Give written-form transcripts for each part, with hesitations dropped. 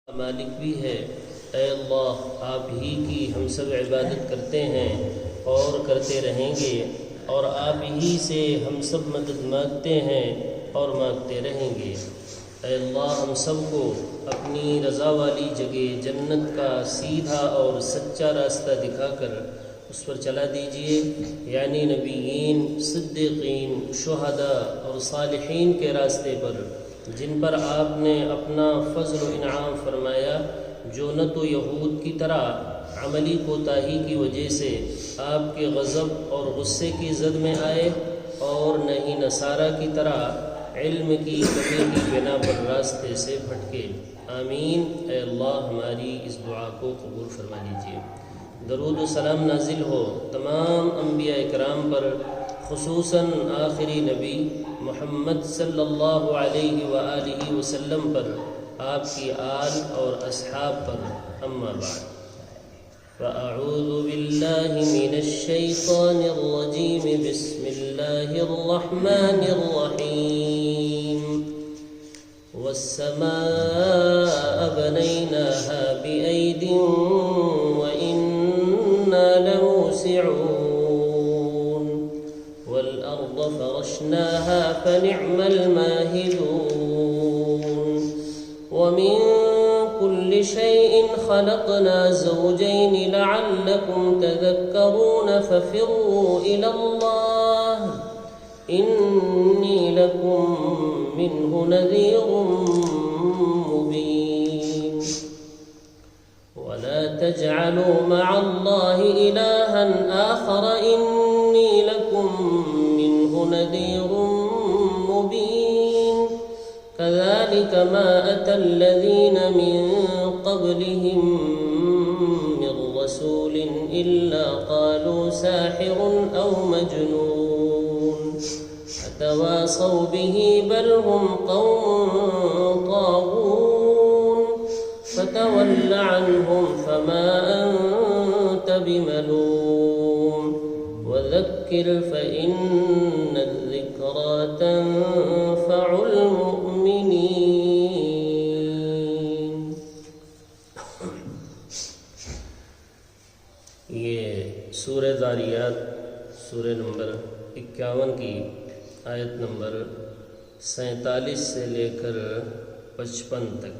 مالک بھی ہے۔ اے اللہ، آپ ہی کی ہم سب عبادت کرتے ہیں اور کرتے رہیں گے، اور آپ ہی سے ہم سب مدد مانگتے ہیں اور مانگتے رہیں گے۔ اے اللہ، ہم سب کو اپنی رضا والی جگہ جنت کا سیدھا اور سچا راستہ دکھا کر اس پر چلا دیجئے، یعنی نبیین، صدیقین، شہداء اور صالحین کے راستے پر، جن پر آپ نے اپنا فضل و انعام فرمایا، جو نہ تو یہود کی طرح عملی کوتاہی کی وجہ سے آپ کے غضب اور غصے کی زد میں آئے، اور نہ ہی نصارہ کی طرح علم کی کمی کی بنا پر راستے سے بھٹکے۔ آمین۔ اے اللہ، ہماری اس دعا کو قبول فرما لیجیے۔ درود و سلام نازل ہو تمام انبیاء اکرام پر، خصوصاً آخری نبی محمد صلی اللہ علیہ وآلہ وسلم پر، آپ کی آل اور اصحاب پر۔ اما بعد، فاعوذ باللہ من الشیطان الرجیم، بسم اللہ الرحمن الرحیم۔ والسماء بنيناها بأيد وإنا لموسعون، والأرض فرشناها فنعم الماهدون، ومن كل شيء خلقنا زوجين لعلكم تذكرون، ففروا إلى الله إني لكم منه نذير مبين، ولا تجعلوا مع الله إلها آخر إني لكم منه نذير مبين، كذلك ما أتى الذين من قبلهم من رسول إلا قالوا ساحر أو مجنون، أتواصوا به بل هم قوم طاغون، فتول عنهم فما أنت بملوم، وذكر فإن الذكرى تنفع المؤمنين۔ یہ سورہ ذاریات سورہ نمبر 51 کی آیت نمبر 47 سے لے کر 55 تک۔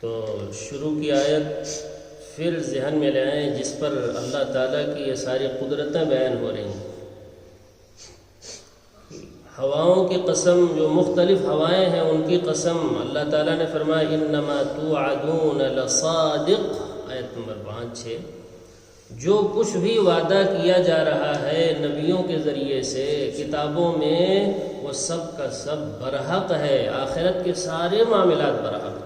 تو شروع کی آیت پھر ذہن میں لے آئیں، جس پر اللہ تعالیٰ کی یہ ساری قدرتیں بیان ہو رہی ہیں۔ ہواؤں کی قسم، جو مختلف ہوائیں ہیں ان کی قسم، اللہ تعالیٰ نے فرمایا انما توعدون لصادق، آیت نمبر 5-6۔ جو کچھ بھی وعدہ کیا جا رہا ہے نبیوں کے ذریعے سے کتابوں میں، وہ سب کا سب برحق ہے، آخرت کے سارے معاملات برحق۔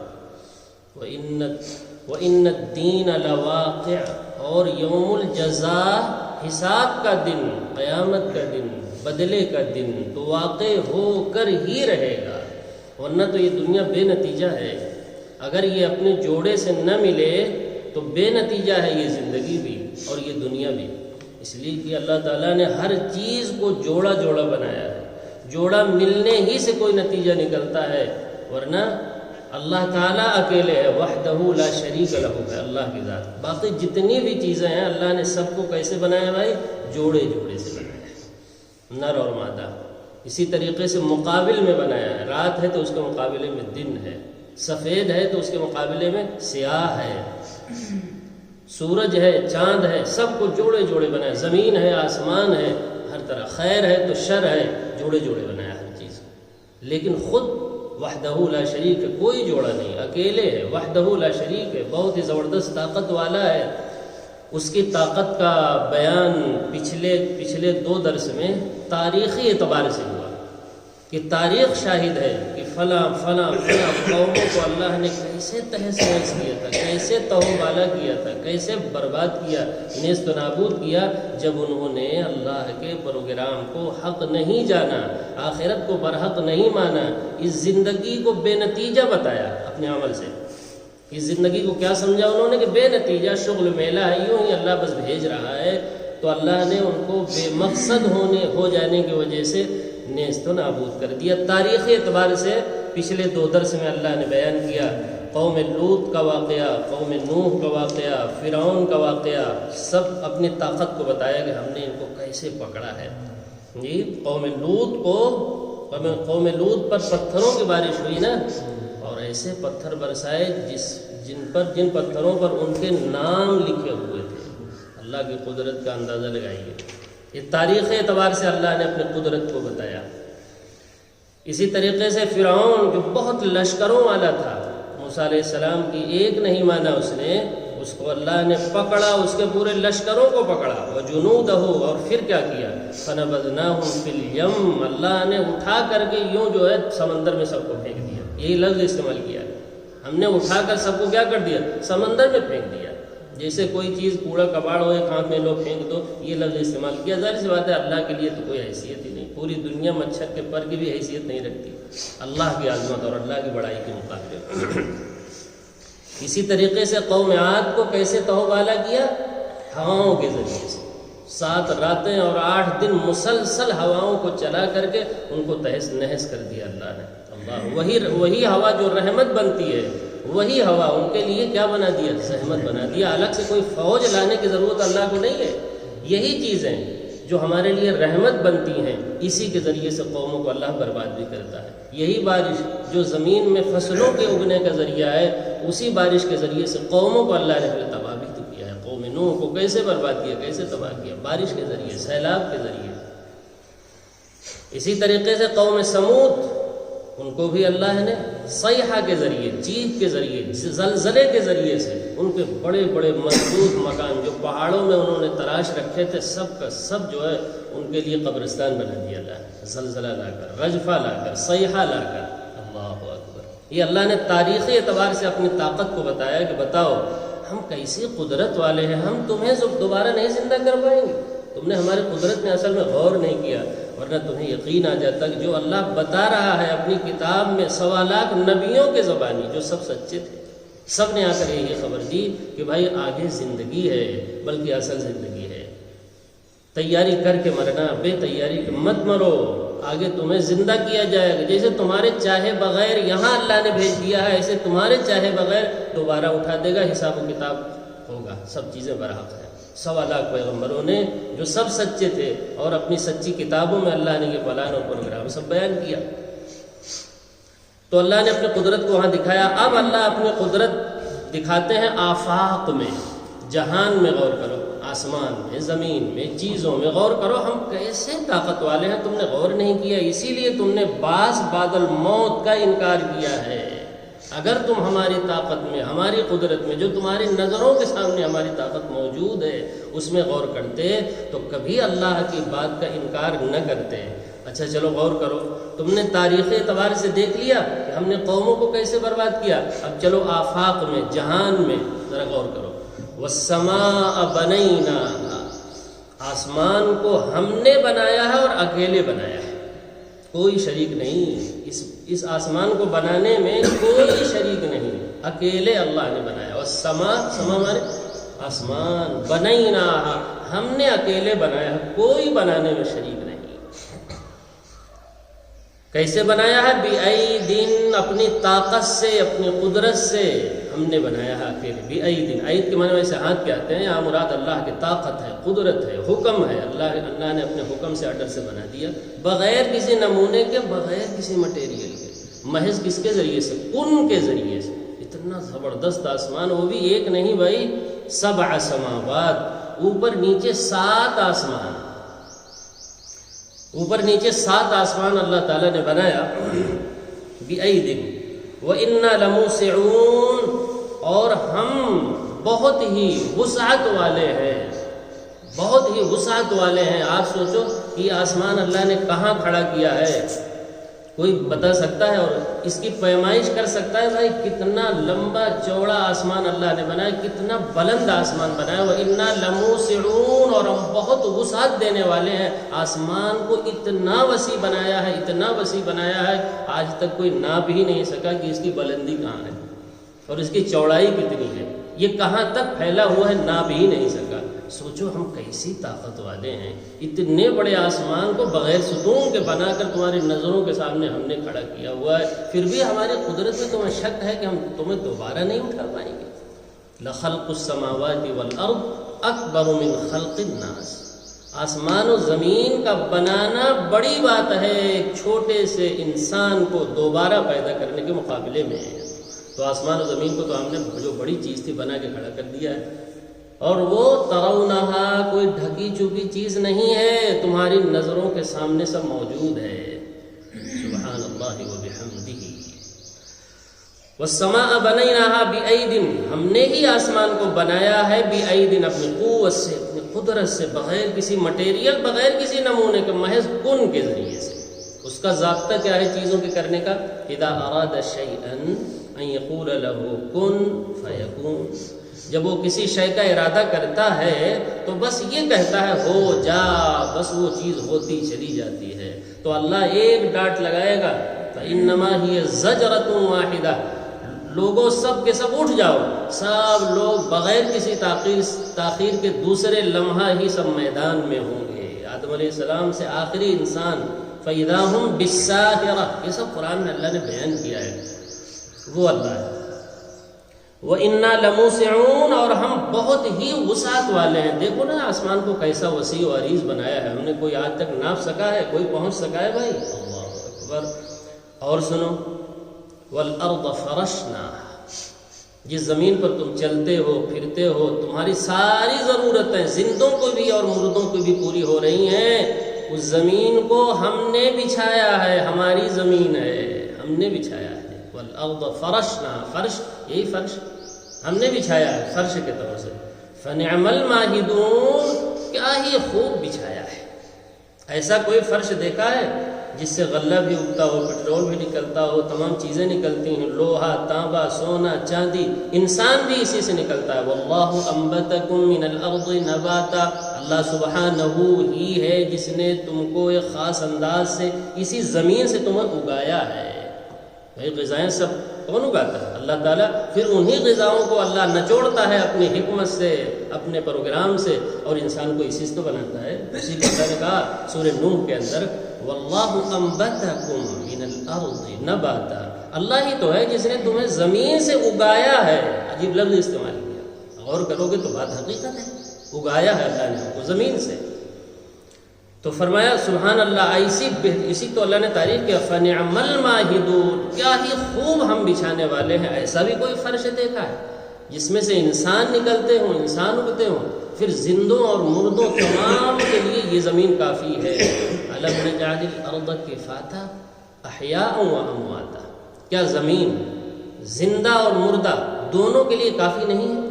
وَإِنَّ الدِّينَ لَوَاقِعٌ، اور یوم الجزاء، حساب کا دن، قیامت کا دن، بدلے کا دن تو واقع ہو کر ہی رہے گا، ورنہ تو یہ دنیا بے نتیجہ ہے۔ اگر یہ اپنے جوڑے سے نہ ملے تو بے نتیجہ ہے یہ زندگی بھی اور یہ دنیا بھی، اس لیے کہ اللہ تعالیٰ نے ہر چیز کو جوڑا جوڑا بنایا ہے، جوڑا ملنے ہی سے کوئی نتیجہ نکلتا ہے، ورنہ اللہ تعالیٰ اکیلے ہے، وحدہ لا شریک لہ ہے اللہ کی ذات۔ باقی جتنی بھی چیزیں ہیں اللہ نے سب کو کیسے بنایا بھائی؟ جوڑے جوڑے سے بنایا ہے، نر اور مادہ۔ اسی طریقے سے مقابل میں بنایا ہے، رات ہے تو اس کے مقابلے میں دن ہے، سفید ہے تو اس کے مقابلے میں سیاہ ہے، سورج ہے، چاند ہے، سب کو جوڑے جوڑے بنایا، زمین ہے، آسمان ہے، ہر طرح خیر ہے تو شر ہے، جوڑے جوڑے بنایا ہر چیز۔ لیکن خود وحدہ لا شریک ہے، کوئی جوڑا نہیں، اکیلے ہے، وحدہ لا شریک ہے، بہت ہی زبردست طاقت والا ہے۔ اس کی طاقت کا بیان پچھلے 2 درس میں تاریخی اعتبار سے ہوا، کہ تاریخ شاہد ہے کہ فلاں فلاں فلاں قوموں کو اللہ نے کیسے تہس نہس کیا تھا، کیسے تہو بالا کیا تھا، کیسے برباد کیا، نیست و نابود کیا، جب انہوں نے اللہ کے پروگرام کو حق نہیں جانا، آخرت کو برحق نہیں مانا، اس زندگی کو بے نتیجہ بتایا اپنے عمل سے۔ اس زندگی کو کیا سمجھا انہوں نے؟ کہ بے نتیجہ شغل میلہ ہے، یوں ہی اللہ بس بھیج رہا ہے۔ تو اللہ نے ان کو بے مقصد ہو جانے کی وجہ سے نیست و نابود کر دیا۔ تاریخی اعتبار سے پچھلے 2 درس میں اللہ نے بیان کیا قوم لوط کا واقعہ، قوم نوح کا واقعہ، فرعون کا واقعہ، سب اپنی طاقت کو بتایا کہ ہم نے ان کو کیسے پکڑا ہے۔ جی قوم لوط پر پتھروں کی بارش ہوئی نا، اور ایسے پتھر برسائے جن پتھروں پر ان کے نام لکھے ہوئے تھے۔ اللہ کی قدرت کا اندازہ لگائیے، یہ تاریخی اعتبار سے اللہ نے اپنی قدرت کو بتایا۔ اسی طریقے سے فرعون جو بہت لشکروں والا تھا، موسیٰ علیہ السلام کی ایک نہیں مانا اس کو اللہ نے پکڑا، اس کے پورے لشکروں کو پکڑا، وجنودہ، اور پھر کیا کیا، فنبذناہم فی الیم، اللہ نے اٹھا کر کے یوں جو ہے سمندر میں سب کو پھینک دیا۔ یہی لفظ استعمال کیا ہے، ہم نے اٹھا کر سب کو کیا کر دیا، سمندر میں پھینک دیا۔ جیسے کوئی چیز کوڑا کباڑ ہو، ایک ہاتھ میں لو پھینک دو، یہ لفظ استعمال کیا۔ ظاہر سی بات ہے اللہ کے لیے تو کوئی حیثیت ہی نہیں، پوری دنیا مچھر کے پر کی بھی حیثیت نہیں رکھتی اللہ کی عظمت اور اللہ کی بڑائی کے مقابلے۔ اسی طریقے سے قوم عاد کو کیسے تہوبالا کیا، ہواؤں کے ذریعے سے 7 راتیں اور 8 دن مسلسل ہواؤں کو چلا کر کے ان کو تہس نہس کر دیا اللہ نے۔ اللہ وہی ہوا جو رحمت بنتی ہے، وہی ہوا ان کے لیے کیا بنا دیا، رحمت بنا دیا۔ الگ سے کوئی فوج لانے کی ضرورت اللہ کو نہیں ہے، یہی چیزیں جو ہمارے لیے رحمت بنتی ہیں، اسی کے ذریعے سے قوموں کو اللہ برباد بھی کرتا ہے۔ یہی بارش جو زمین میں فصلوں کے اگنے کا ذریعہ ہے، اسی بارش کے ذریعے سے قوموں کو اللہ نے پھر تباہ بھی تو کیا ہے۔ قوم نوح کو کیسے برباد کیا، کیسے تباہ کیا، بارش کے ذریعے، سیلاب کے ذریعے۔ اسی طریقے سے قوم سمود، ان کو بھی اللہ نے صیحہ کے ذریعے، چیخ کے ذریعے، زلزلے کے ذریعے سے ان کے بڑے بڑے مضبوط مکان جو پہاڑوں میں انہوں نے تراش رکھے تھے، سب کا سب جو ہے ان کے لیے قبرستان بنا دیا اللہ نے، زلزلہ لا کر، رجفہ لا کر، صیحہ لا کر۔ اللہ اکبر، یہ اللہ نے تاریخی اعتبار سے اپنی طاقت کو بتایا کہ بتاؤ ہم کیسی قدرت والے ہیں، ہم تمہیں دوبارہ نہیں زندہ کر پائیں گے۔ تم نے ہماری قدرت میں اصل میں غور نہیں کیا، ورنہ تمہیں یقین آ جاتا کہ جو اللہ بتا رہا ہے اپنی کتاب میں 1.25 لاکھ نبیوں کے زبانی جو سب سچے تھے، سب نے آ کر یہ خبر دی کہ بھائی آگے زندگی ہے، بلکہ اصل زندگی ہے، تیاری کر کے مرنا، بے تیاری کے مت مرو، آگے تمہیں زندہ کیا جائے گا۔ جیسے تمہارے چاہے بغیر یہاں اللہ نے بھیج دیا ہے، ایسے تمہارے چاہے بغیر دوبارہ اٹھا دے گا، حساب و کتاب ہوگا، سب چیزیں برحق ہیں۔ 1.25 لاکھ پیغمبروں نے جو سب سچے تھے، اور اپنی سچی کتابوں میں اللہ نے یہ پلان اور پروگرام سب بیان کیا۔ تو اللہ نے اپنی قدرت کو وہاں دکھایا۔ اب اللہ اپنی قدرت دکھاتے ہیں آفاق میں، جہان میں غور کرو، آسمان میں، زمین میں، چیزوں میں غور کرو، ہم کیسے طاقت والے ہیں، تم نے غور نہیں کیا، اسی لیے تم نے بعد الموت کا انکار کیا ہے۔ اگر تم ہماری طاقت میں، ہماری قدرت میں، جو تمہاری نظروں کے سامنے ہماری طاقت موجود ہے، اس میں غور کرتے تو کبھی اللہ کی بات کا انکار نہ کرتے۔ اچھا چلو غور کرو، تم نے تاریخی اعتبار سے دیکھ لیا کہ ہم نے قوموں کو کیسے برباد کیا، اب چلو آفاق میں، جہان میں ذرا غور کرو۔ والسماء بنیناہا، آسمان کو ہم نے بنایا ہے اور اکیلے بنایا ہے، کوئی شریک نہیں، اس آسمان کو بنانے میں کوئی شریک نہیں، اکیلے اللہ نے بنایا۔ والسماء، سما مانے آسمان، بنیناہا، ہم نے اکیلے بنایا ہے، کوئی بنانے میں شریک نہیں۔ کیسے بنایا ہے؟ بِأَيْدٍ، اپنی طاقت سے، اپنی قدرت سے ہم نے بنایا ہے اکیلے۔ بِأَيْدٍ، عید کے معنی میں سے ہاتھ کے آتے ہیں، یہاں مراد اللہ کی طاقت ہے، قدرت ہے، حکم ہے، اللہ نے اپنے حکم سے آرڈر سے بنا دیا، بغیر کسی نمونے کے، بغیر کسی مٹیریل کے، محض کس کے ذریعے سے؟ کن کے ذریعے سے۔ اتنا زبردست آسمان، وہ بھی ایک نہیں بھائی، 7 سماوات، اوپر نیچے 7 آسمان، اوپر نیچے 7 آسمان اللہ تعالیٰ نے بنایا۔ بِأَيْدٍ وَإِنَّا لَمُوسِعُونَ، اور ہم بہت ہی وسعت والے ہیں، بہت ہی وسعت والے ہیں۔ آپ سوچو کہ یہ آسمان اللہ نے کہاں کھڑا کیا ہے؟ کوئی بتا سکتا ہے اور اس کی پیمائش کر سکتا ہے بھائی کتنا لمبا چوڑا آسمان اللہ نے بنایا، کتنا بلند آسمان بنایا؟ وَإِنَّا لَمُوسِعُونَ، اور ہم بہت وسعت دینے والے ہیں۔ آسمان کو اتنا وسیع بنایا ہے، اتنا وسیع بنایا ہے، آج تک کوئی ناپ ہی نہیں سکا کہ اس کی بلندی کہاں ہے اور اس کی چوڑائی کتنی ہے، یہ کہاں تک پھیلا ہوا ہے، ناپ ہی نہیں سکا۔ سوچو ہم کیسی طاقت والے ہیں، اتنے بڑے آسمان کو بغیر ستون کے بنا کر تمہاری نظروں کے سامنے ہم نے کھڑا کیا ہوا ہے، پھر بھی ہماری قدرت میں تمہیں شک ہے کہ ہم تمہیں دوبارہ نہیں اٹھا پائیں گے۔ لخلق السماوات والارض اکبر من خلق الناس، آسمان و زمین کا بنانا بڑی بات ہے ایک چھوٹے سے انسان کو دوبارہ پیدا کرنے کے مقابلے میں۔ تو آسمان و زمین کو تو ہم نے جو بڑی چیز تھی بنا کے کھڑا کر دیا ہے، اور وہ ترونہا کوئی ڈھکی چھپی چیز نہیں ہے، تمہاری نظروں کے سامنے سب موجود ہے۔ سبحان اللہ وبحمدہ۔ والسماء بنیناہا بأید، ہم نے ہی آسمان کو بنایا ہے بأید، اپنی قوت سے، اپنی قدرت سے، بغیر کسی مٹیریل، بغیر کسی نمونے کے، محض کن کے ذریعے سے۔ اس کا ضابطہ کیا ہے چیزوں کے کرنے کا؟ اذا اراد شیئا ان یقول له کن فیکون، جب وہ کسی شے کا ارادہ کرتا ہے تو بس یہ کہتا ہے ہو جا، بس وہ چیز ہوتی چلی جاتی ہے۔ تو اللہ ایک ڈانٹ لگائے گا، فإنما هي زجرة واحدہ، لوگوں سب کے سب اٹھ جاؤ، سب لوگ بغیر کسی تاخیر کے دوسرے لمحہ ہی سب میدان میں ہوں گے۔ آدم علیہ السلام سے آخری انسان، فَإِذَا هُمْ بِالسَّاهِرَةِ، یہ سب قرآن میں اللہ نے بیان کیا ہے، وہ اللہ ہے۔ وَإِنَّا لَمُوسِعُونَ، اور ہم بہت ہی وسعت والے ہیں۔ دیکھو نا آسمان کو کیسا وسیع و عریض بنایا ہے ہم نے، کوئی آج تک ناپ سکا ہے؟ کوئی پہنچ سکا ہے بھائی؟ اللہ اکبر۔ اور سنو، وَالْأَرْضَ فَرَشْنَاهَا، جس زمین پر تم چلتے ہو پھرتے ہو، تمہاری ساری ضرورتیں زندوں کو بھی اور مردوں کو بھی پوری ہو رہی ہیں، اس زمین کو ہم نے بچھایا ہے، ہماری زمین ہے، ہم نے بچھایا ہے۔ والارض فرشناها، فرش یہی فرش ہم نے بچھایا ہے فرش کے طور سے۔ فنعم الماہدون، کیا ہی خوب بچھایا ہے۔ ایسا کوئی فرش دیکھا ہے جس سے غلہ بھی اگتا ہو، پٹرول بھی نکلتا ہو، تمام چیزیں نکلتی ہیں، لوہا، تانبا، سونا، چاندی، انسان بھی اسی سے نکلتا ہے۔ واللہ انبتکم من الارض نباتا، اللہ سبحانہ ہی ہے جس نے تم کو ایک خاص انداز سے اسی زمین سے تمہیں اگایا ہے۔ غذائیں سب کون اگاتا ہے؟ اللہ تعالیٰ۔ پھر انہی غذاؤں کو اللہ نچوڑتا ہے اپنی حکمت سے، اپنے پروگرام سے، اور انسان کو اسی سے تو بناتا ہے۔ اسی لیے اللہ نے کہا سورہ نوح کے اندر، واللہ انبتکم من الارض نباتا، اللہ ہی تو ہے جس نے تمہیں زمین سے اگایا ہے۔ عجیب لفظ استعمال کیا، غور کرو گے تو بات حقیقت ہے، اگایا ہے اللہ نے ہم کو زمین سے۔ تو فرمایا سبحان اللہ، اسی تو اللہ نے تعریف کیا، فنعم الماہدون، کیا ہی خوب ہم بچھانے والے ہیں۔ ایسا بھی کوئی فرش دیکھا ہے جس میں سے انسان نکلتے ہوں، انسان اگتے ہوں، پھر زندوں اور مردوں تمام کے لیے یہ زمین کافی ہے۔ الم نجعل الارض کفاتا احیاء و امواتا، کیا زمین زندہ اور مردہ دونوں کے لیے کافی نہیں ہے؟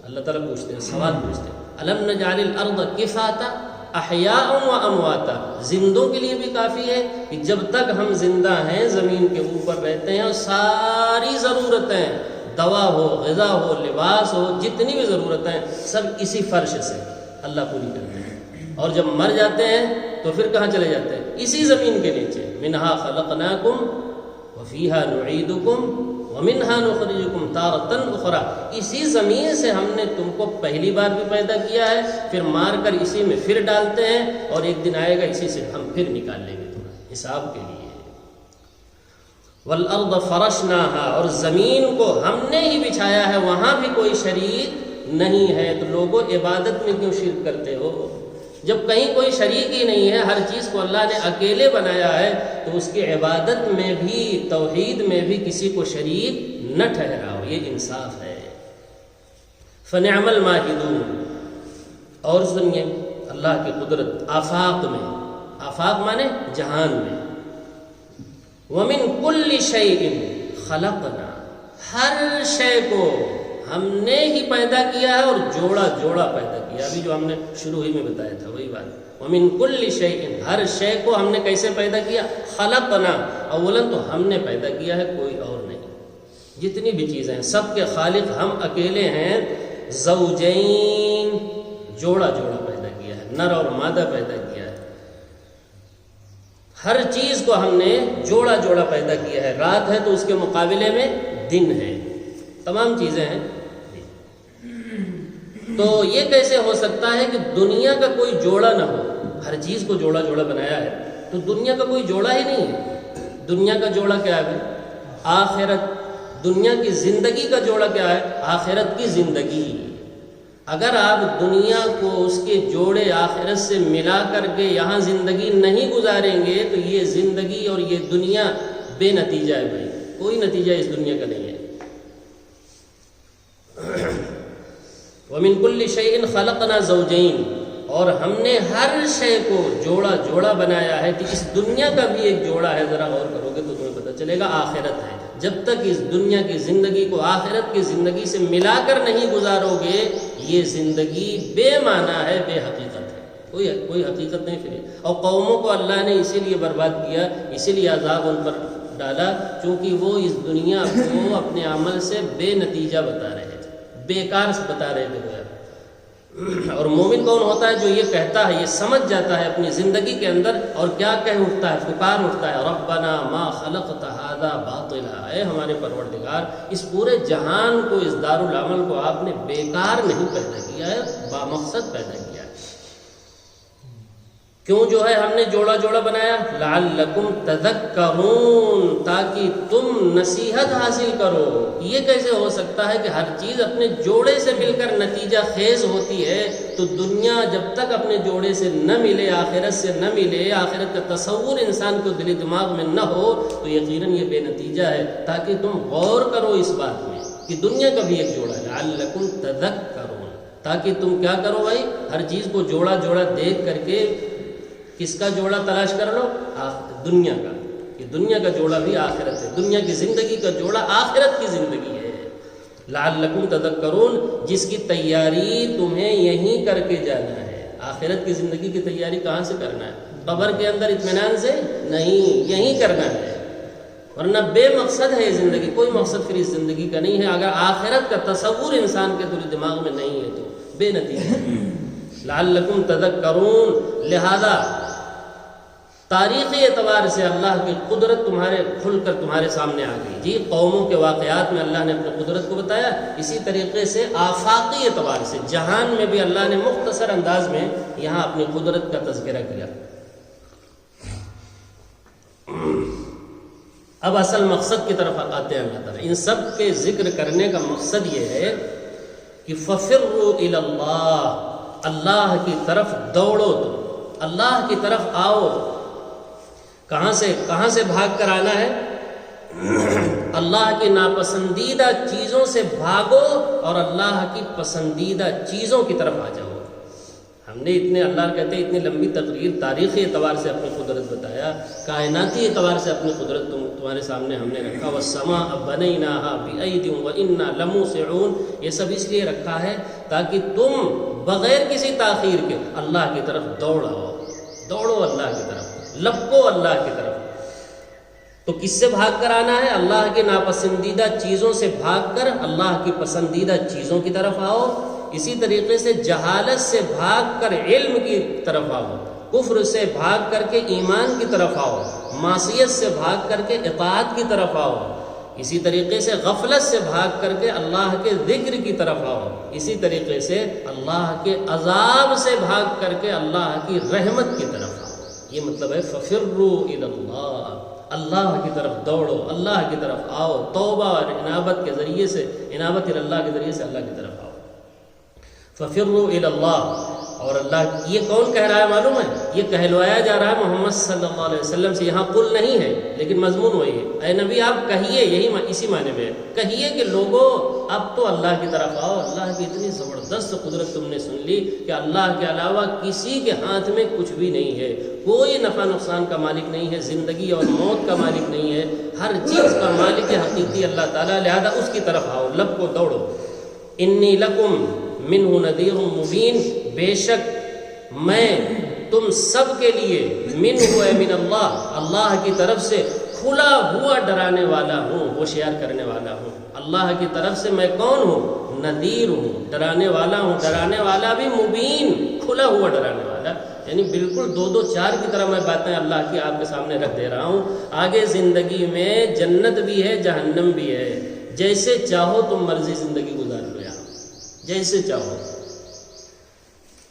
اللہ تعالیٰ پوچھتے ہیں، سوال پوچھتے ہیں، الم نجعل الارض کفاتا احیاء و امواتا، زندوں کے لیے بھی کافی ہے کہ جب تک ہم زندہ ہیں زمین کے اوپر رہتے ہیں اور ساری ضرورتیں، دوا ہو، غذا ہو، لباس ہو، جتنی بھی ضرورتیں سب اسی فرش سے اللہ پوری کرتے ہیں، اور جب مر جاتے ہیں تو پھر کہاں چلے جاتے ہیں؟ اسی زمین کے نیچے۔ منہا خلقناکم وفیہا نعیدکم ومنہا نخرجکم تارۃ اخری، اسی زمین سے ہم نے تم کو پہلی بار بھی پیدا کیا ہے، پھر مار کر اسی میں پھر ڈالتے ہیں، اور ایک دن آئے گا اسی سے ہم پھر نکال لیں گے تمہیں حساب کے لیے۔ والارض فرشناہا، اور زمین کو ہم نے ہی بچھایا ہے، وہاں بھی کوئی شریک نہیں ہے۔ تو لوگوں عبادت میں کیوں شرک کرتے ہو؟ جب کہیں کوئی شریک ہی نہیں ہے، ہر چیز کو اللہ نے اکیلے بنایا ہے، تو اس کی عبادت میں بھی، توحید میں بھی کسی کو شریک نہ ٹھہراؤ، یہ انصاف ہے۔ فنعم الماہدون، اور سنیے اللہ کی قدرت آفاق میں، آفاق مانے جہان میں، ومن کل شیء خلقنا، ہر شے کو ہم نے ہی پیدا کیا ہے اور جوڑا جوڑا پیدا کیا۔ ابھی جو ہم نے شروع ہی میں بتایا تھا وہی بات، ومن کل شیء، ہر شے کو ہم نے کیسے پیدا کیا؟ خلقنا، اولاً تو ہم نے پیدا کیا ہے، کوئی اور نہیں۔ جتنی بھی چیزیں ہیں سب کے خالق ہم اکیلے ہیں۔ زوجین، جوڑا جوڑا پیدا کیا ہے، نر اور مادہ پیدا کیا ہے، ہر چیز کو ہم نے جوڑا جوڑا پیدا کیا ہے۔ رات ہے تو اس کے مقابلے میں دن ہے، تمام چیزیں ہیں۔ تو یہ کیسے ہو سکتا ہے کہ دنیا کا کوئی جوڑا نہ ہو؟ ہر چیز کو جوڑا جوڑا بنایا ہے، تو دنیا کا کوئی جوڑا ہی نہیں ہے۔ دنیا کا جوڑا کیا ہے؟ آخرت۔ دنیا کی زندگی کا جوڑا کیا ہے؟ آخرت کی زندگی۔ اگر آپ دنیا کو اس کے جوڑے آخرت سے ملا کر کے یہاں زندگی نہیں گزاریں گے تو یہ زندگی اور یہ دنیا بے نتیجہ ہے بھائی، کوئی نتیجہ اس دنیا کا نہیں ہے۔ وَمِن كُلِّ شَيْءٍ خَلَقْنَا زَوْجَيْنِ، اور ہم نے ہر شے کو جوڑا جوڑا بنایا ہے۔ کہ اس دنیا کا بھی ایک جوڑا ہے، ذرا غور کرو گے تو تمہیں پتہ چلے گا، آخرت ہے۔ جب تک اس دنیا کی زندگی کو آخرت کی زندگی سے ملا کر نہیں گزارو گے، یہ زندگی بے معنی ہے، بے حقیقت ہے، کوئی حقیقت نہیں پھر۔ اور قوموں کو اللہ نے اسی لیے برباد کیا، اسی لیے عذاب ان پر ڈالا، چونکہ وہ اس دنیا کو اپنے عمل سے بے نتیجہ بتا رہے تھے، بیکار بتا رہے تھے۔ اور مومن کون ہوتا ہے؟ جو یہ کہتا ہے، یہ سمجھ جاتا ہے اپنی زندگی کے اندر، اور کیا کہہ اٹھتا ہے؟ پکار اٹھتا ہے، ربنا ما خلقت هذا باطلا، اے ہمارے پروردگار، اس پورے جہان کو، اس دارالعمل کو آپ نے بیکار نہیں پیدا کیا ہے، با مقصد پیدا کیا ہے۔ کیوں جو ہے ہم نے جوڑا جوڑا بنایا؟ لعلکم تذکرون، تاکہ تم نصیحت حاصل کرو۔ یہ کیسے ہو سکتا ہے کہ ہر چیز اپنے جوڑے سے مل کر نتیجہ خیز ہوتی ہے؟ تو دنیا جب تک اپنے جوڑے سے نہ ملے، آخرت سے نہ ملے، آخرت کا تصور انسان کو دلی دماغ میں نہ ہو، تو یقیناً یہ بے نتیجہ ہے۔ تاکہ تم غور کرو اس بات میں کہ دنیا کا بھی ایک جوڑا ہے، لعلکم تذکرون، تاکہ تم کیا کرو بھائی؟ ہر چیز کو جوڑا جوڑا دیکھ کر کے کس کا جوڑا تلاش کر لو؟ دنیا کا، کہ دنیا کا جوڑا بھی آخرت ہے، دنیا کی زندگی کا جوڑا آخرت کی زندگی ہے۔ لعلکم تذکرون، جس کی تیاری تمہیں یہیں کر کے جانا ہے۔ آخرت کی زندگی کی تیاری کہاں سے کرنا ہے؟ قبر کے اندر اطمینان سے نہیں، یہیں کرنا ہے، ورنہ بے مقصد ہے یہ زندگی، کوئی مقصد پھر اس زندگی کا نہیں ہے۔ اگر آخرت کا تصور انسان کے دل دماغ میں نہیں ہے تو بے نتیجہ ہے۔ لعلکم تذکرون، لہذا تاریخی اعتبار سے اللہ کی قدرت کھل کر تمہارے سامنے آ گئی۔ جی، قوموں کے واقعات میں اللہ نے اپنی قدرت کو بتایا، اسی طریقے سے آفاقی اعتبار سے جہان میں بھی اللہ نے مختصر انداز میں یہاں اپنی قدرت کا تذکرہ کیا۔ اب اصل مقصد کی طرف آتے ہیں اللہ تعالیٰ۔ ان سب کے ذکر کرنے کا مقصد یہ ہے کہ فَفِرُّوا إِلَى اللَّهِ، اللہ کی طرف دوڑو، تم اللہ کی طرف آؤ۔ کہاں سے بھاگ کر آنا ہے؟ اللہ کی ناپسندیدہ چیزوں سے بھاگو اور اللہ کی پسندیدہ چیزوں کی طرف آ جاؤ۔ ہم نے اللہ کہتے ہیں اتنی لمبی تقریر تاریخی اعتبار سے اپنی قدرت بتایا، کائناتی اعتبار سے اپنی قدرت تمہارے سامنے ہم نے رکھا۔ وَالسَّمَاءَ بَنَيْنَاهَا بِأَيْدٍ وَإِنَّا لَمُوسِعُونَ، یہ سب اس لیے رکھا ہے تاکہ تم بغیر کسی تاخیر کے اللہ کی طرف دوڑو اللہ کی طرف، لپکو اللہ کی طرف۔ تو کس سے بھاگ کر آنا ہے؟ اللہ کے ناپسندیدہ چیزوں سے بھاگ کر اللہ کی پسندیدہ چیزوں کی طرف آؤ۔ اسی طریقے سے جہالت سے بھاگ کر علم کی طرف آؤ، کفر سے بھاگ کر کے ایمان کی طرف آؤ، معصیت سے بھاگ کر کے اطاعت کی طرف آؤ، اسی طریقے سے غفلت سے بھاگ کر کے اللہ کے ذکر کی طرف آؤ، اسی طریقے سے اللہ کے عذاب سے بھاگ کر کے اللہ کی رحمت کی طرف آؤ۔ یہ مطلب ہے فَفِرُّوا إِلَى اللَّهِ، اللہ کی طرف دوڑو، اللہ کی طرف آؤ، توبہ اور انابت کے ذریعے سے، انابت اللہ کے ذریعے سے اللہ کی طرف آؤ۔ فَفِرُّوا إِلَى اللَّهِ، اور اللہ یہ کون کہہ رہا ہے معلوم ہے؟ یہ کہلوایا جا رہا ہے محمد صلی اللہ علیہ وسلم سے۔ یہاں قل نہیں ہے لیکن مضمون وہی ہے، اے نبی آپ کہیے، یہی اسی معنی میں ہے، کہیے کہ لوگوں اب تو اللہ کی طرف آؤ۔ اللہ کی اتنی زبردست قدرت تم نے سن لی کہ اللہ کے علاوہ کسی کے ہاتھ میں کچھ بھی نہیں ہے، کوئی نفع نقصان کا مالک نہیں ہے، زندگی اور موت کا مالک نہیں ہے، ہر چیز کا مالک حقیقی اللہ تعالیٰ، لہذا اس کی طرف آؤ، لب کو دوڑو۔ انی لکم منہ نذیر مبین، بے شک میں تم سب کے لیے منہ من اللہ، اللہ کی طرف سے کھلا ہوا ڈرانے والا ہوں، ہوشیار کرنے والا ہوں۔ اللہ کی طرف سے میں کون ہوں؟ نذیر ہوں، ڈرانے والا ہوں، ڈرانے والا بھی مبین، کھلا ہوا ڈرانے والا، یعنی بالکل دو چار کی طرح میں باتیں اللہ کی آپ کے سامنے رکھ دے رہا ہوں۔ آگے زندگی میں جنت بھی ہے، جہنم بھی ہے، جیسے چاہو تم مرضی زندگی گزار لو، یہاں جیسے چاہو،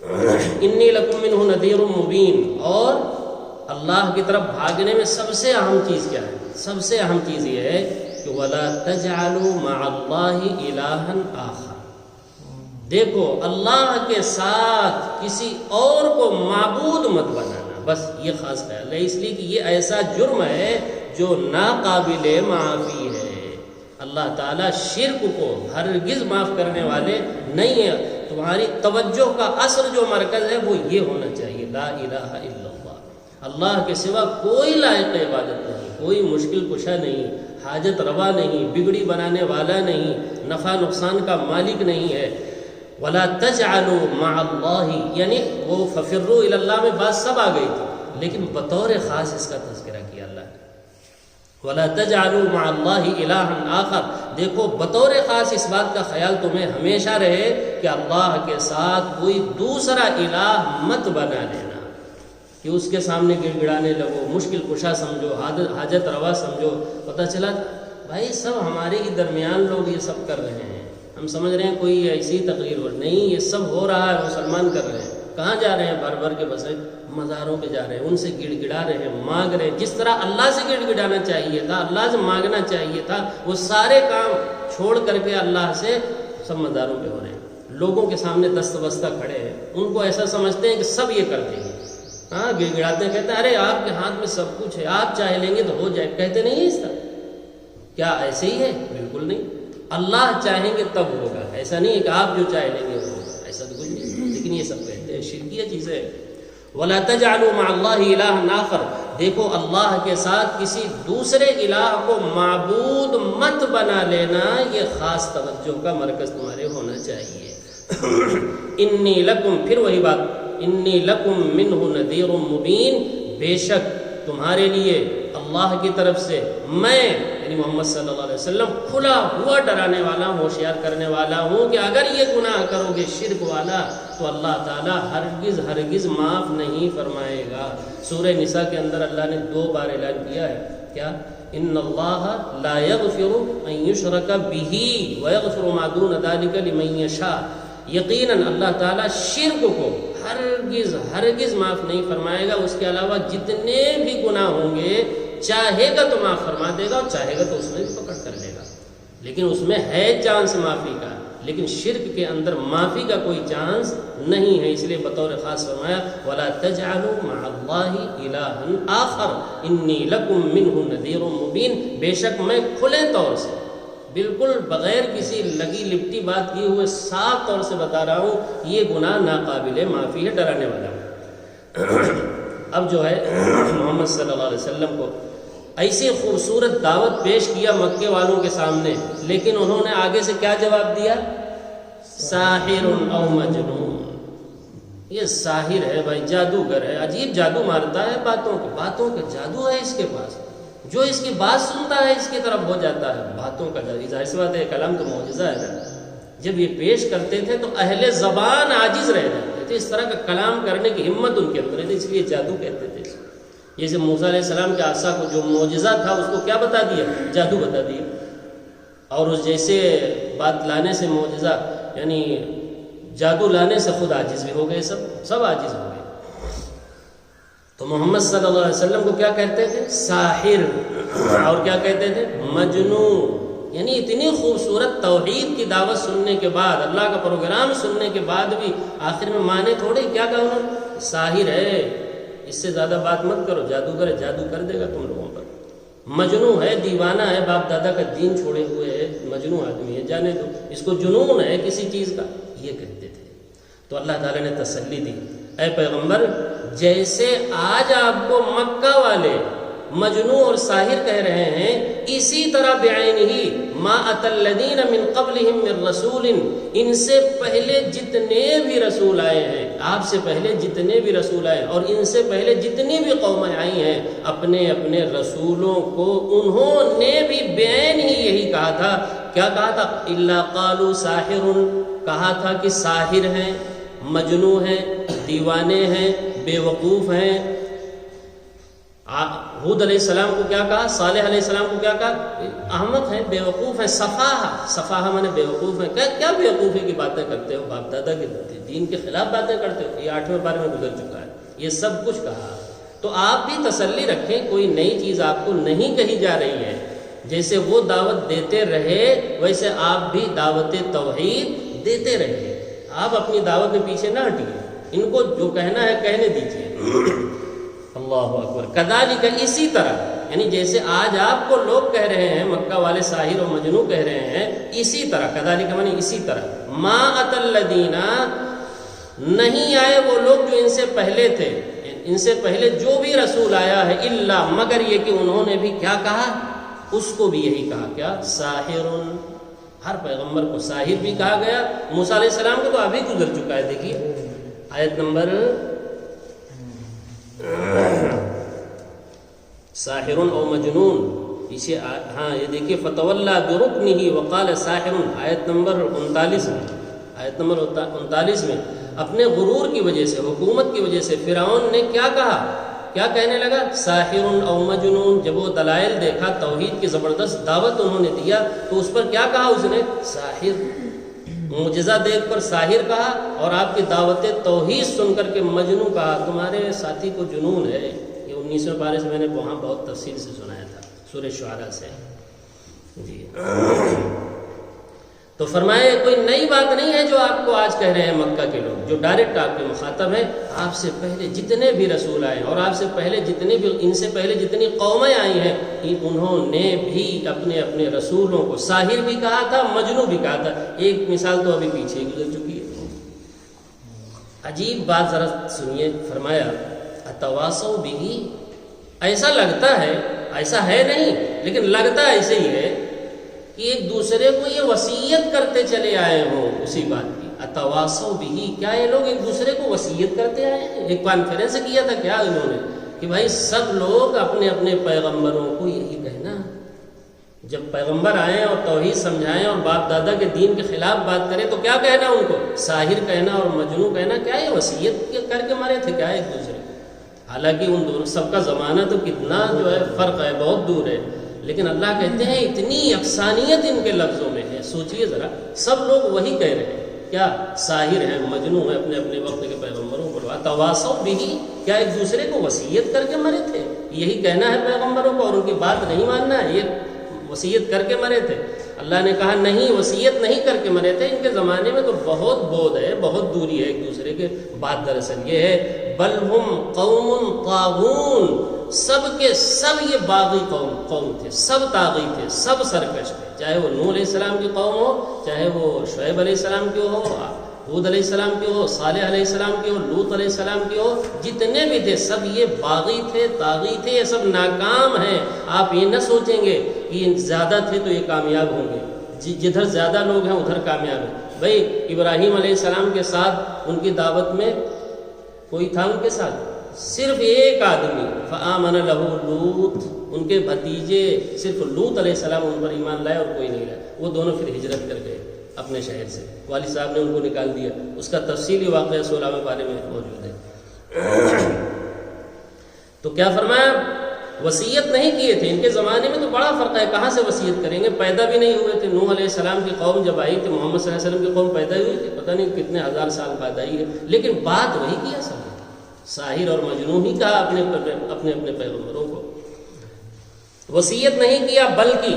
انی لکم منہ نذیر مبین. اور اللہ کی طرف بھاگنے میں سب سے اہم چیز کیا ہے؟ سب سے اہم چیز یہ ہے کہ وَلَا تَجْعَلُوا مَعَ اللَّهِ إِلَٰهًا آخَرَ. دیکھو اللہ کے ساتھ کسی اور کو معبود مت بنانا، بس یہ خاص خیال ہے، اس لیے کہ یہ ایسا جرم ہے جو ناقابل معافی ہے. اللہ تعالیٰ شرک کو ہرگز معاف کرنے والے نہیں ہیں. تمہاری توجہ کا اصل جو مرکز ہے وہ یہ ہونا چاہیے، لا الہ الا اللہ. اللہ کے سوا کوئی لائق عبادت نہیں، کوئی مشکل کشا نہیں، حاجت روا نہیں، بگڑی بنانے والا نہیں، نفع نقصان کا مالک نہیں ہے. وَلَا تَجْعَلُوا مَعَ اللَّهِ، یعنی وہ فَفِرُّوا إِلَى اللَّهِ میں بات سب آ گئی تھی، لیکن بطور خاص اس کا تذکرہ کیا اللہ نے. وَلَا تَجْعَلُوا مَعَ اللَّهِ إِلَٰهًا آخَرَ. دیکھو بطور خاص اس بات کا خیال تمہیں ہمیشہ رہے کہ اللہ کے ساتھ کوئی دوسرا الہ مت بنا لینا، کہ اس کے سامنے گڑ گڑانے لگو، مشکل کشا سمجھو، حاجت روا سمجھو. پتہ چلا بھائی سب ہمارے ہی درمیان لوگ یہ سب کر رہے ہیں، ہم سمجھ رہے ہیں کوئی ایسی تقریر ہو نہیں، یہ سب ہو رہا ہے، مسلمان کر رہے ہیں. کہاں جا رہے ہیں؟ بھر بھر کے بس مزاروں پہ جا رہے ہیں، ان سے گڑ گڑا رہے ہیں، مانگ رہے ہیں. جس طرح اللہ سے گڑ گڑانا چاہیے تھا، اللہ سے مانگنا چاہیے تھا، وہ سارے کام چھوڑ کر کے اللہ سے سب مزاروں پہ ہو رہے ہیں. لوگوں کے سامنے دست بستہ کھڑے ہیں، ان کو ایسا سمجھتے ہیں کہ سب یہ کرتے ہیں. ہاں گڑ گڑاتے ہیں، کہتے ہیں ارے آپ کے ہاتھ میں سب کچھ ہے، آپ چاہ لیں گے تو ہو جائے. کہتے نہیں اس طرح. کیا ایسے ہی ہے؟ بالکل نہیں. اللہ چاہیں گے تب ہوگا، ایسا نہیں ہے کہ آپ جو چاہ لیں گے وہ ہوگا، ایسا تو کچھ نہیں. لیکن یہ سب کہتے ہیں شرکیہ چیزیں. وَلَا تَجْعَلُوا مَعَ اللَّهِ إِلَٰهًا آخَرَ. دیکھو اللہ کے ساتھ کسی دوسرے الہ کو معبود مت بنا لینا، یہ خاص توجہ کا مرکز تمہارے ہونا چاہیے. انی لکم، پھر وہی بات، انی لکم منہ نذیر مبین. بے شک تمہارے لیے اللہ کی طرف سے میں یعنی محمد صلی اللہ علیہ وسلم کھلا ہوا ڈرانے والا ہوں، ہوشیار کرنے والا ہوں کہ اگر یہ گناہ کرو گے شرک والا تو اللہ تعالیٰ ہرگز ہرگز معاف نہیں فرمائے گا. سورہ نساء کے اندر اللہ نے 2 بار اعلان کیا ہے، کیا؟ ان اللہ لا یغفر ان یشرک بہ ویغفر ما دون ذلک لمن یشاء. یقیناً اللہ تعالیٰ شرک کو ہرگز ہرگز معاف نہیں فرمائے گا، اس کے علاوہ جتنے بھی گناہ ہوں گے چاہے گا تو معاف فرما دے گا، اور چاہے گا تو اس میں بھی پکڑ کر لے گا. لیکن اس میں ہے چانس معافی کا، لیکن شرک کے اندر معافی کا کوئی چانس نہیں ہے. اس لیے بطور خاص فرمایا وَلَا تَجْعَلُوا مَعَ اللَّهِ إِلَٰهًا آخَرَ إِنِّي لَكُم مِّنْهُ نَذِيرٌ مُّبِينٌ. بے شک میں کھلے طور سے، بالکل بغیر کسی لگی لپٹی بات کیے ہوئے صاف طور سے بتا رہا ہوں یہ گناہ ناقابل معافی ہے، ڈرانے والا ہوں. اب جو ہے محمد صلی اللہ علیہ وسلم کو ایسی خوبصورت دعوت پیش کیا مکے والوں کے سامنے، لیکن انہوں نے آگے سے کیا جواب دیا؟ ساحر او مجنون. یہ ساحر ہے بھائی، جادوگر ہے، عجیب جادو مارتا ہے، باتوں کے جادو ہے اس کے پاس، جو اس کی بات سنتا ہے اس کی طرف ہو جاتا ہے. باتوں کا جادو، ظاہر سی بات ہے کلام تو معجزہ ہے نا. جب یہ پیش کرتے تھے تو اہل زبان عاجز رہ جاتے تھے، اس طرح کا کلام کرنے کی ہمت ان کے اندر تھی، اس لیے جادو کہتے تھے. جیسے موسیٰ علیہ السلام کے عصا کو جو معجزہ تھا اس کو کیا بتا دیا؟ جادو بتا دیا. اور اس جیسے بات لانے سے معجزہ یعنی جادو لانے سے خود عاجز بھی ہو گئے، سب عاجز ہو گئے. تو محمد صلی اللہ علیہ وسلم کو کیا کہتے تھے؟ ساحر. اور کیا کہتے تھے؟ مجنون. یعنی اتنی خوبصورت توحید کی دعوت سننے کے بعد، اللہ کا پروگرام سننے کے بعد بھی آخر میں مانے تھوڑے. کیا کہا انہوں نے؟ ساحر ہے، اس سے زیادہ بات مت کرو، جادوگر ہے، جادو کر دے گا تم لوگوں پر. مجنون ہے، دیوانہ ہے، باپ دادا کا دین چھوڑے ہوئے ہے، مجنون آدمی ہے، جانے دو، اس کو جنون ہے کسی چیز کا، یہ کہتے تھے. تو اللہ تعالیٰ نے تسلی دی، اے پیغمبر جیسے آج آپ کو مکہ والے مجنون اور ساحر کہہ رہے ہیں، اسی طرح بعینہ ما اتی الذین من قبلہم من رسول، ان سے پہلے جتنے بھی رسول آئے ہیں، آپ سے پہلے جتنے بھی رسول آئے اور ان سے پہلے جتنی بھی قومیں آئی ہیں، اپنے اپنے رسولوں کو انہوں نے بھی بعین ہی یہی کہا تھا. کیا کہا تھا؟ الا قالوا ساحر، کہا تھا کہ ساحر ہیں، مجنون ہیں، دیوانے ہیں، بے وقوف ہیں. ہود علیہ السلام کو کیا کہا، صالح علیہ السلام کو کیا کہا، احمق ہیں، بیوقوف ہیں، صفاہہ مانے بیوقوف ہیں. کیا بیوقوفی کی باتیں کرتے ہو، باپ دادا کے دین کے خلاف باتیں کرتے ہو. یہ 8ویں پارے میں گزر چکا ہے، یہ سب کچھ کہا. تو آپ بھی تسلی رکھیں، کوئی نئی چیز آپ کو نہیں کہی جا رہی ہے. جیسے وہ دعوت دیتے رہے ویسے آپ بھی دعوت توحید دیتے رہے. آپ اپنی دعوت میں پیچھے نہ ہٹیے، ان کو جو کہنا ہے کہنے دیجیے. اللہ اکبر. کذالک، اسی طرح، یعنی جیسے آج آپ کو لوگ کہہ رہے ہیں، مکہ والے ساحر و مجنون کہہ رہے ہیں، اسی طرح، کذالک معنی اسی طرح، ما ات الذین، نہیں آئے وہ لوگ جو ان سے پہلے تھے، ان سے پہلے جو بھی رسول آیا ہے، الا، مگر یہ کہ انہوں نے بھی کیا کہا، اس کو بھی یہی کہا، کیا، ساحر. ہر پیغمبر کو ساحر بھی کہا گیا. موسیٰ علیہ السلام کو تو ابھی گزر چکا ہے. دیکھیے آیت نمبر ساحر او مجنون، پیچھے ہاں یہ دیکھیے، فتولی برکنہ وقال ساحر، آیت نمبر 39 میں، آیت نمبر 39 میں اپنے غرور کی وجہ سے، حکومت کی وجہ سے فرعون نے کیا کہا، کیا کہنے لگا، ساحر او مجنون. جب وہ دلائل دیکھا، توحید کی زبردست دعوت انہوں نے دیا، تو اس پر کیا کہا اس نے، ساحر. معجزہ دیکھ کر ساحر کہا، اور آپ کی دعوت توحید سن کر کے مجنون کہا. تمہارے ساتھی کو جنون ہے. یہ 19ویں پارے سے میں نے وہاں بہت تفصیل سے سنایا تھا، سورہ شعراء سے. جی تو فرمایا کوئی نئی بات نہیں ہے جو آپ کو آج کہہ رہے ہیں مکہ کے لوگ، جو ڈائریکٹ آپ کے مخاطب ہیں. آپ سے پہلے جتنے بھی رسول آئے اور آپ سے پہلے جتنے بھی، ان سے پہلے جتنی قومیں آئی ہیں، انہوں نے بھی اپنے اپنے رسولوں کو ساحر بھی کہا تھا، مجنون بھی کہا تھا. ایک مثال تو ابھی پیچھے گزر چکی ہے. عجیب بات ذرا سنیے، فرمایا اتواصوا بہ، ایسا لگتا ہے، ایسا ہے نہیں لیکن لگتا ایسے ہی ہے کہ ایک دوسرے کو یہ وصیت کرتے چلے آئے ہوں اسی بات کی. اتواصوا بہ، کیا یہ لوگ ایک دوسرے کو وصیت کرتے آئے ہیں؟ ایک کانفرنس کیا تھا کیا انہوں نے کہ بھائی سب لوگ اپنے اپنے پیغمبروں کو یہی کہنا. جب پیغمبر آئیں اور توحید سمجھائیں اور باپ دادا کے دین کے خلاف بات کریں تو کیا کہنا ان کو، ساحر کہنا اور مجنون کہنا. کیا یہ وصیت کر کے مرے تھے کیا ایک دوسرے؟ حالانکہ ان دونوں سب کا زمانہ تو کتنا جو ہے فرق ہے، بہت دور ہے. لیکن اللہ کہتے ہیں اتنی یکسانیت ان کے لفظوں میں ہے. سوچئے ذرا، سب لوگ وہی کہہ رہے ہیں، کیا ساحر ہیں، مجنون ہیں، اپنے اپنے وقت کے پیغمبروں کو. تواصوا بہ، کیا ایک دوسرے کو وصیت کر کے مرے تھے؟ یہی کہنا ہے پیغمبروں کو اور ان کی بات نہیں ماننا ہے، یہ وصیت کر کے مرے تھے؟ اللہ نے کہا نہیں، وصیت نہیں کر کے مرے تھے. ان کے زمانے میں تو بہت بعد ہے، بہت دوری ہے ایک دوسرے کے. بات دراصل یہ ہے، بل ہم قوم طاغون، سب کے سب یہ باغی قوم تھے، سب طاغی تھے، سب سرکش تھے. چاہے وہ نوح علیہ السلام کی قوم ہو، چاہے وہ شعیب علیہ السلام کی ہو، ہود علیہ السلام کی ہو، صالح علیہ السلام کی ہو، لوط علیہ السلام کی ہو، جتنے بھی تھے سب یہ باغی تھے، طاغی تھے. یہ سب ناکام ہیں. آپ یہ نہ سوچیں گے کہ زیادہ تھے تو یہ کامیاب ہوں گے. جدھر زیادہ لوگ ہیں ادھر کامیاب ہیں. بھائی ابراہیم علیہ السلام کے ساتھ ان کی دعوت میں کوئی تھا ان کے ساتھ؟ صرف ایک آدمی، فآمن لہ لوط. ان کے بھتیجے صرف لوط علیہ السلام ان پر ایمان لائے اور کوئی نہیں لائے. وہ دونوں پھر ہجرت کر گئے اپنے شہر سے. والد صاحب نے ان کو نکال دیا. اس کا تفصیلی واقعہ 16ویں پارے میں موجود ہے. تو کیا فرمایا، وصیت نہیں کیے تھے. ان کے زمانے میں تو بڑا فرق ہے، کہاں سے وصیت کریں گے؟ پیدا بھی نہیں ہوئے تھے. نوح علیہ السلام کی قوم جب آئی تو محمد صلی اللہ علیہ وسلم کی قوم پیدا ہوئی تھی، پتہ نہیں کتنے ہزار سال بعد آئی ہے. لیکن بات وہی کیا سب، ساحر اور مجنون ہی کہا اپنے اپنے پیغمبروں کو. وصیت نہیں کیا، بلکہ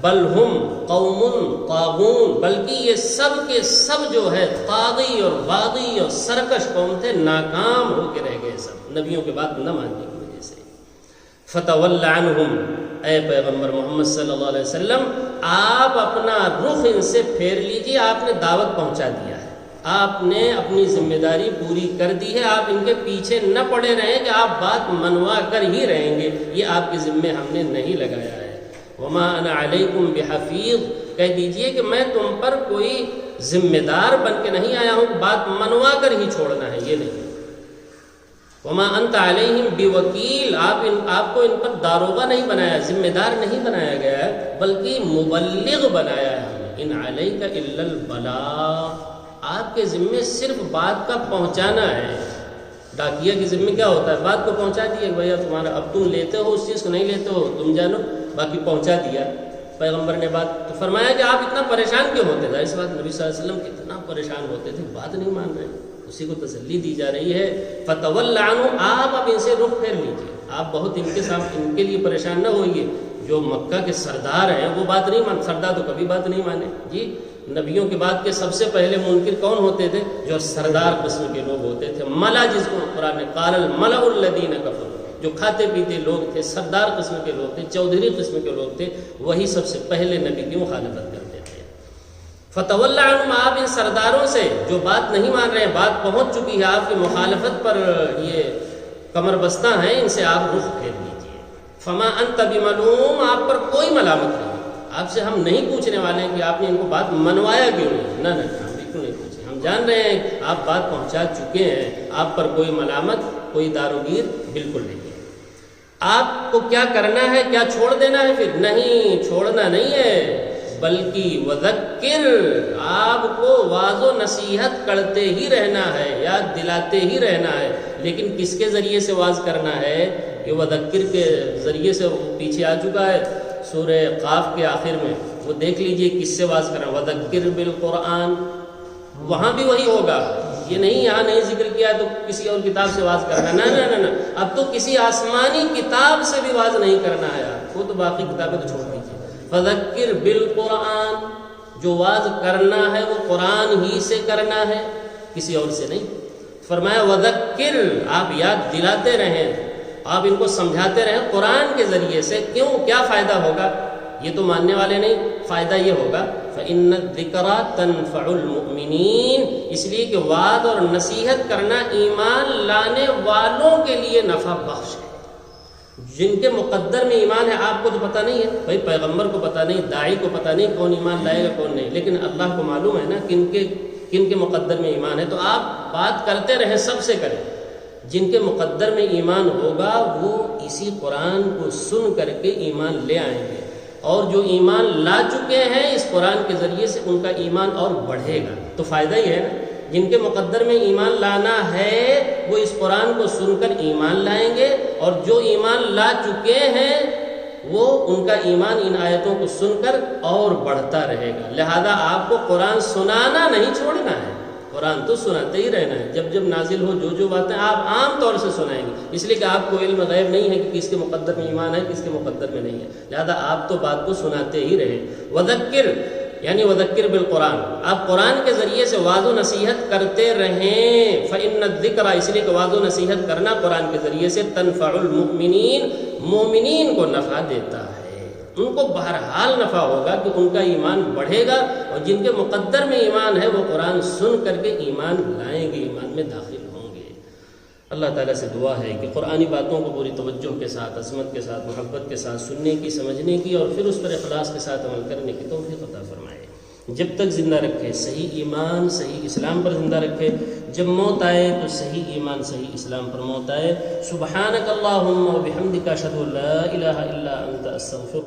بل ہم قوم طاغون، بلکہ یہ سب کے سب جو ہے طاغی اور باغی اور سرکش قوم تھے، ناکام ہو کے رہ گئے سب نبیوں کے بات نہ ماننے کی وجہ سے. فتول عنہم، اے پیغمبر محمد صلی اللہ علیہ وسلم آپ اپنا رخ ان سے پھیر لیجیے. آپ نے دعوت پہنچا دیا ہے، آپ نے اپنی ذمہ داری پوری کر دی ہے. آپ ان کے پیچھے نہ پڑے رہیں کہ آپ بات منوا کر ہی رہیں گے، یہ آپ کے ذمے ہم نے نہیں لگایا ہے. وما انا علیکم بحفیظ، کہہ دیجئے کہ میں تم پر کوئی ذمہ دار بن کے نہیں آیا ہوں، بات منوا کر ہی چھوڑنا ہے، یہ نہیں. وما انت علیہم بوکیل، آپ کو ان پر داروغہ نہیں بنایا، ذمہ دار نہیں بنایا گیا ہے، بلکہ مبلغ بنایا ہے ہم نے. ان علیک الا البلاغ، آپ کے ذمے صرف بات کا پہنچانا ہے. ڈاکیہ کی ذمہ کیا ہوتا ہے؟ بات کو پہنچا دیا کہ بھیا تمہارا، اب تم لیتے ہو اس چیز کو، نہیں لیتے ہو تم جانو، باقی پہنچا دیا پیغمبر نے بات. تو فرمایا کہ آپ اتنا پریشان کیوں ہوتے تھے؟ اس بات نبی صلی اللہ علیہ وسلم کتنا پریشان ہوتے تھے، بات نہیں مان رہے. اسی کو تسلی دی جا رہی ہے فتول عنہ، آپ اب ان سے رخ پھیر لیجیے، آپ بہت ان کے ساتھ ان کے لیے پریشان نہ ہوئیے. جو مکہ کے سردار ہیں وہ بات نہیں مان، سردار تو کبھی بات نہیں مانے. جی نبیوں کے بعد کے سب سے پہلے منکر کون ہوتے تھے؟ جو سردار قسم کے لوگ ہوتے تھے. ملا، جس کو قرآن نے قال الملأ الذین کفروا، جو کھاتے پیتے لوگ تھے، سردار قسم کے لوگ تھے، چودھری قسم کے لوگ تھے، وہی سب سے پہلے نبی کی مخالفت کرتے تھے. فتول عنہم، آپ ان سرداروں سے جو بات نہیں مان رہے ہیں، بات پہنچ چکی ہے آپ کی مخالفت پر، یہ کمر بستہ ہیں، ان سے آپ رخ پھیر لیجیے. فما انت بملوم، آپ پر کوئی ملامت نہیں. آپ سے ہم نہیں پوچھنے والے ہیں کہ آپ نے ان کو بات منوایا کیوں نہیں، نہ ہم بالکل نہیں پوچھیں. ہم جان رہے ہیں آپ بات پہنچا چکے ہیں، آپ پر کوئی ملامت، کوئی داروگیر بالکل نہیں ہے. آپ کو کیا کرنا ہے، کیا چھوڑ دینا ہے؟ پھر نہیں، چھوڑنا نہیں ہے، بلکہ وذکر، آپ کو واعظ و نصیحت کرتے ہی رہنا ہے، یاد دلاتے ہی رہنا ہے. لیکن کس کے ذریعے سے واعظ کرنا ہے؟ کہ وذکر کے ذریعے سے پیچھے آ چکا ہے سورہ قاف کے آخر میں، وہ دیکھ لیجئے کس سے واعظ کرنا. وذکر بالقرآن، وہاں بھی وہی ہوگا. یہ نہیں یہاں نہیں ذکر کیا تو کسی اور کتاب سے واعظ کرنا، نہ اب تو کسی آسمانی کتاب سے بھی واعظ نہیں کرنا ہے آپ کو، تو باقی کتابیں تو چھوڑ دیجیے. فذکر بالقرآن، جو واعظ کرنا ہے وہ قرآن ہی سے کرنا ہے، کسی اور سے نہیں. فرمایا وذکر، آپ یاد دلاتے رہیں، آپ ان کو سمجھاتے رہیں قرآن کے ذریعے سے. کیوں؟ کیا فائدہ ہوگا؟ یہ تو ماننے والے نہیں، فائدہ یہ ہوگا فإن الذکرى تنفع المؤمنین، اس لیے کہ وعظ اور نصیحت کرنا ایمان لانے والوں کے لیے نفع بخش ہے. جن کے مقدر میں ایمان ہے، آپ کو تو پتہ نہیں ہے بھائی، پیغمبر کو پتہ نہیں، داعی کو پتہ نہیں کون ایمان لائے گا کون نہیں، لیکن اللہ کو معلوم ہے نا کن کے مقدر میں ایمان ہے. تو آپ بات کرتے رہیں، سب سے کریں. جن کے مقدر میں ایمان ہوگا وہ اسی قرآن کو سن کر کے ایمان لے آئیں گے، اور جو ایمان لا چکے ہیں اس قرآن کے ذریعے سے ان کا ایمان اور بڑھے گا. تو فائدہ ہی ہے نا. جن کے مقدر میں ایمان لانا ہے وہ اس قرآن کو سن کر ایمان لائیں گے، اور جو ایمان لا چکے ہیں وہ ان کا ایمان ان آیتوں کو سن کر اور بڑھتا رہے گا. لہذا آپ کو قرآن سنانا نہیں چھوڑنا ہے، قرآن تو سناتے ہی رہنا ہے. جب جب نازل ہو جو باتیں آپ عام طور سے سنائیں گے، اس لیے کہ آپ کو علم غیب نہیں ہے کہ کس کے مقدر میں ایمان ہے، کس کے مقدر میں نہیں ہے. لہذا آپ تو بات کو سناتے ہی رہیں. وذکر یعنی وذکر بالقرآن، آپ قرآن کے ذریعے سے واعظ و نصیحت کرتے رہیں. فإن الذکر، اس لیے کہ واعظ و نصیحت کرنا قرآن کے ذریعے سے تنفع المؤمنین، مومنین کو نفع دیتا ہے. ان کو بہرحال نفع ہوگا کہ ان کا ایمان بڑھے گا، اور جن کے مقدر میں ایمان ہے وہ قرآن سن کر کے ایمان لائیں گے، ایمان میں داخل ہوں گے. اللہ تعالیٰ سے دعا ہے کہ قرآنی باتوں کو پوری توجہ کے ساتھ، عظمت کے ساتھ، محبت کے ساتھ سننے کی، سمجھنے کی، اور پھر اس پر اخلاص کے ساتھ عمل کرنے کی توفیق عطا فرمائے. جب تک زندہ رکھے صحیح ایمان، صحیح اسلام پر زندہ رکھے. جب موت آئے تو صحیح ایمان، صحیح اسلام پر موت آئے. سبحانک اللہم و بحمدک، اشہد ان لا الہ الا انت، استغفرک.